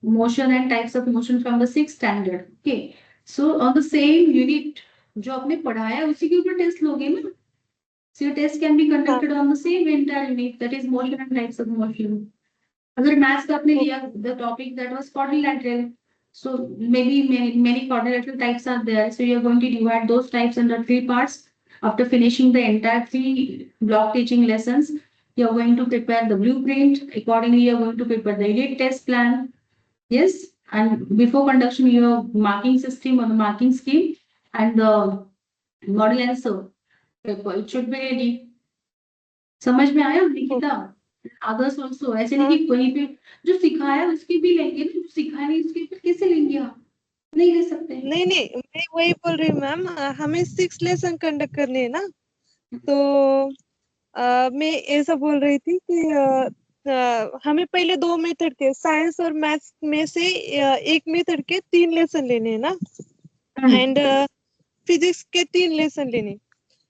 motion and types of motion from the 6th standard. Okay. So on the same unit जो आपने पढ़ाया है उसी के ऊपर test लोगे ना. So your test can be हाँ. conducted on the same entire unit, that is motion and types of motion. अगर मैथ्स का आपने लिया okay. the topic that was quadrilateral, so maybe many quadrilateral types are there, so you are going to divide those types under 3 parts. After finishing the entire 3 block teaching lessons, you are going to prepare the blueprint. Accordingly, you are going to prepare the unit test plan. Yes, and before conduction your marking system or the marking scheme and the model answer paper, it should be ready. समझ में आया Nikita? Others also ऐसे नहीं हाँ. कि कहीं पे जो सिखाया उसकी भी लेंगे ना, जो सिखाया नहीं उसकी फिर कैसे लेंगे आप? नहीं ले सकते. नहीं नहीं, मैं वही बोल रही हूँ मैम, हमें 6 लेसन कंडक्ट करने हैं ना, तो मैं ऐसा बोल रही थी कि हमें पहले 2 मेथड के साइंस और मैथ्स में से एक मेथड के 3 लेसन लेने हैं ना, एंड फिजिक्स के 3 लेसन लेने.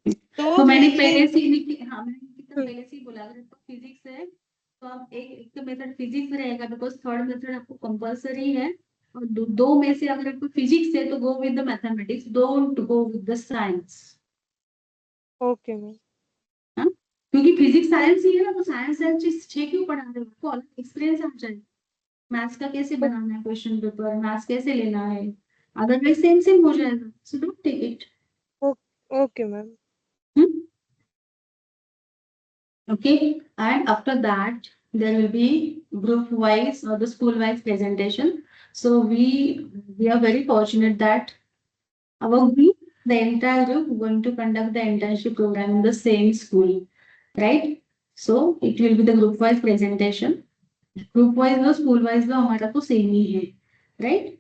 तो तो मैंने मैं पहले से ही हाँ मैंने कितना हम्म, पहले से ही बोला अगर आपको फिजिक्स है तो आप एक तो मेथड फिजिक्स रहेगा बिकॉज थर्ड मेथड आपको कंपलसरी है. और दो में से अगर आपको फिजिक्स है तो गो with the mathematics, don't go with the science. Okay ma'am. हाँ, क्योंकि फिजिक्स साइंस ही है ना, तो साइंस साइंस चीज छह क्यों पढ़ा रहे हो? आपको अलग एक्सपीरियंस आ जाए मैथ्स का कैसे बनाना है क्वेश्चन पेपर, मैथ्स कैसे लेना है. अदरवाइज सेम सेम हो जाएगा. So don't take it. Okay ma'am. Okay, and after that there will be group wise or the school wise presentation. So we are very fortunate that our group, the entire group, going to conduct the internship program in the same school, right? So it will be the group wise presentation. Group wise or school wise लो हमारा तो same ही है, right?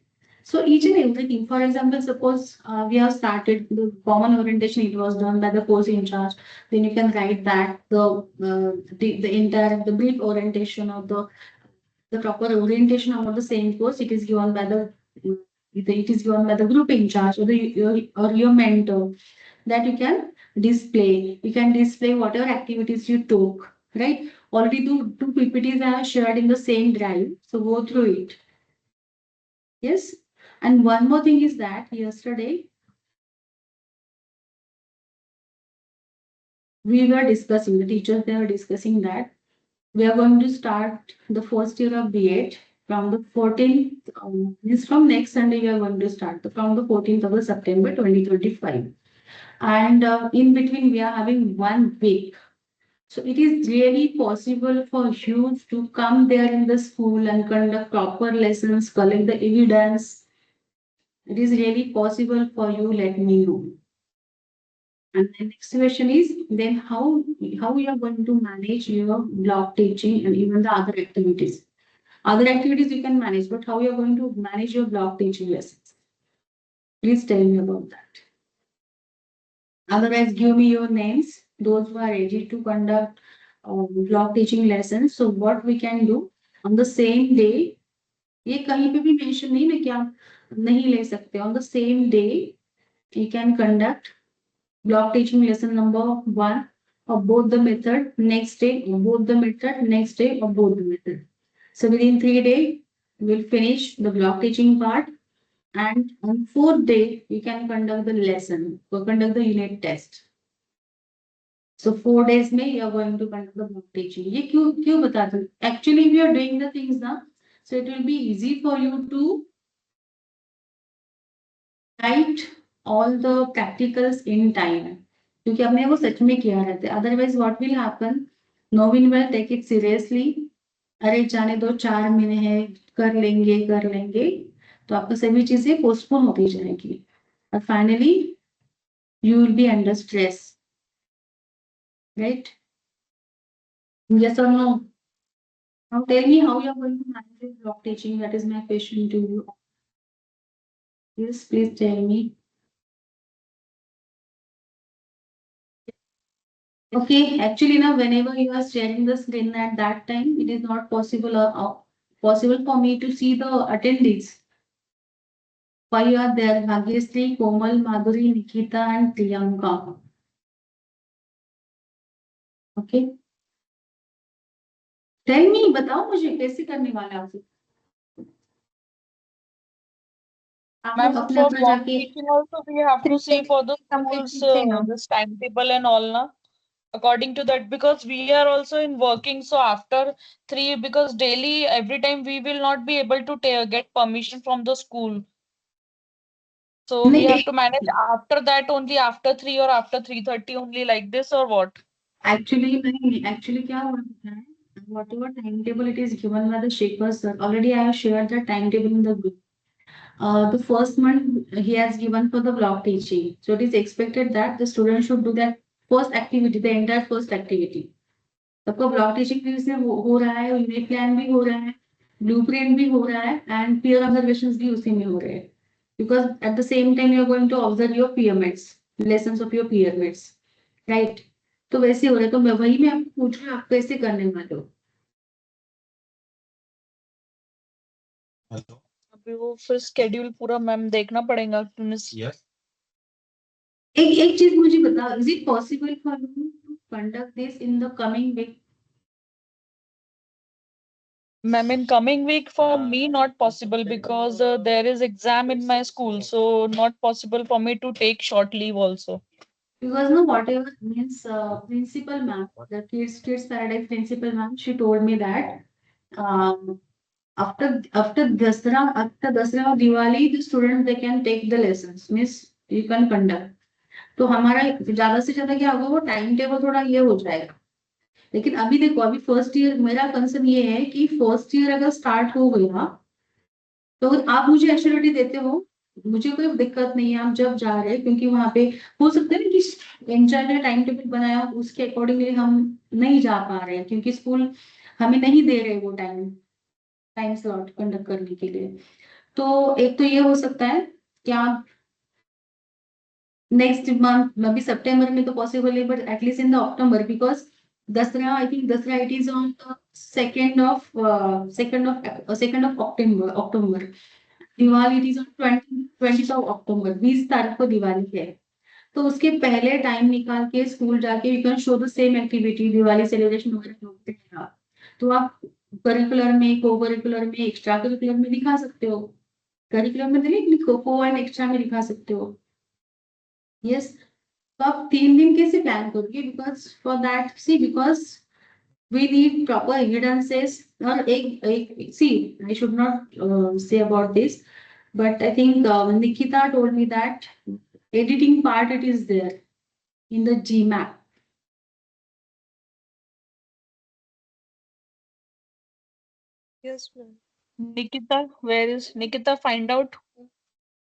So each and everything. For example, suppose we have started the common orientation. It was done by the course in charge. Then you can write that the entire the brief orientation or the proper orientation about the same course. It is given by it is given by the group in charge or your mentor, that you can display. You can display whatever activities you took. Right? Already two PPTs are shared in the same drive. So go through it. Yes. And one more thing is that yesterday we were discussing, the teachers they were discussing that we are going to start the first year of B.Ed from the 14th, this from next Sunday we are going to start from the 14th of the September 2025. And in between we are having 1 week. So it is really possible for you to come there in the school and conduct proper lessons, collect the evidence. It is really possible for you, let me know. And the next question is then how you are going to manage your block teaching and even the other activities. Other activities you can manage, but how you are going to manage your block teaching lessons? Please tell me about that. Otherwise, give me your names, those who are ready to conduct block teaching lessons. So what we can do on the same day, ये कहीं पे भी mention नहीं ना कि आप नहीं ले सकते. On the same day, you can conduct block teaching lesson number 1 of both the method, next day of both the method, next day of both the method. So within 3 days, we'll finish the block teaching part, and on 4th day, you can conduct the lesson or conduct the unit test. So 4 days में you are going to conduct the block teaching. ये क्यों क्यों बताते हैं? Actually, if you are doing the things now, so it will be easy for you to write all the practicals in time. क्योंकि हमने वो सच में किया रहता है. Otherwise, what will happen? No one will take it seriously. अरे जाने दो 4 महीने हैं कर लेंगे तो आपको सभी चीजें पोस्टपोन होती जाएगी और finally you will be under stress, right? Yes or no? Now tell me how you are going to manage your block teaching. That is my question to you. Yes, please tell me. Okay, actually now whenever you are sharing the screen at that time, it is not possible for me to see the attendees. Why you are there? Bhagyasri, Komal, Madhuri, Nikita, and Priyanka. Okay. Tell me, बताओ मुझे कैसे करने वाले आप सब? आप लोग Ma'am, अपना for अपना mock जाके teaching also we have to see for the complete schools say now. this timetable and all na according to that, because we are also in working, so after three, because daily every time we will not be able to get permission from the school, so we नहीं have to manage after that only, after 3 or after 3:30 only, like this or what? actually नहीं actually क्या हुआ है? Whatever timetable it is given by the Shekhar sir, already I have shared the timetable in the group. The first month he has given for the block teaching. So it is expected that the student should do that first activity, the entire first activity. सबका block teaching भी उसमें हो रहा है, unit plan भी हो रहा है, ब्लूप्रिंट भी हो रहा है एंड पीयर ऑब्जर्वेशंस भी उसी में हो रहे हैं. Because at the same time you are going to observe your PMATs, lessons of your PMATs, right? तो वैसे हो रहा है, तो मैं वही मैं आपको पूछ रही हूँ, आप कैसे करने वाले हो? अभी वो फिर schedule पूरा मैम देखना पड़ेगा. Yes. एक चीज मुझे बताओ, is it possible for you to conduct this in the coming week? Ma'am, in coming week for me not possible, because there is exam in my school, so not possible for me to take short leave also. Because no, whatever means principal ma'am, the kids paradise principal ma'am, she told me that um, after Dasra or Diwali, the students they can take the lessons, means you can conduct. तो हमारा ज्यादा से ज्यादा क्या होगा, वो time table थोड़ा ये हो जाएगा. लेकिन अभी देखो, अभी फर्स्ट ईयर, मेरा कंसर्न ये है कि फर्स्ट ईयर अगर स्टार्ट हो गया तो आप मुझे एश्योरिटी देते हो, मुझे कोई दिक्कत नहीं है, आप जब जा रहे हैं, क्योंकि वहां पे हो सकता है ना कि एंजॉय ने टाइम टेबल बनाया उसके अकॉर्डिंगली हम नहीं जा पा रहे हैं, क्योंकि स्कूल हमें नहीं दे रहे वो टाइम टाइम स्लॉट कंडक्ट करने के लिए. तो एक तो ये हो सकता है कि आप नेक्स्ट मंथ, अभी सितंबर में तो पॉसिबल है, but at least in the October, because Dussehra, I think Dussehra it is on second of October. Diwali it is on 20 of October, 20 तारीख को दिवाली है. तो उसके पहले टाइम निकाल के स्कूल जाके you can show the same activity, Diwali celebration वगैरह होते हैं. तो आप करिकुलर में, को करिकुलर में, एक्स्ट्रा करिकुलर में दिखा सकते हो. करिकुलर में नहीं, को एंड एक्स्ट्रा में दिखा सकते हो. यस. तो आप 3 दिन कैसे प्लान करोगे? Because for that see, because we need proper evidences. Or एक see, I should not say about this, but I think Nikita told me that editing part it is there in the GMAP. Yes, ma'am. Nikita, where is Nikita? Find out.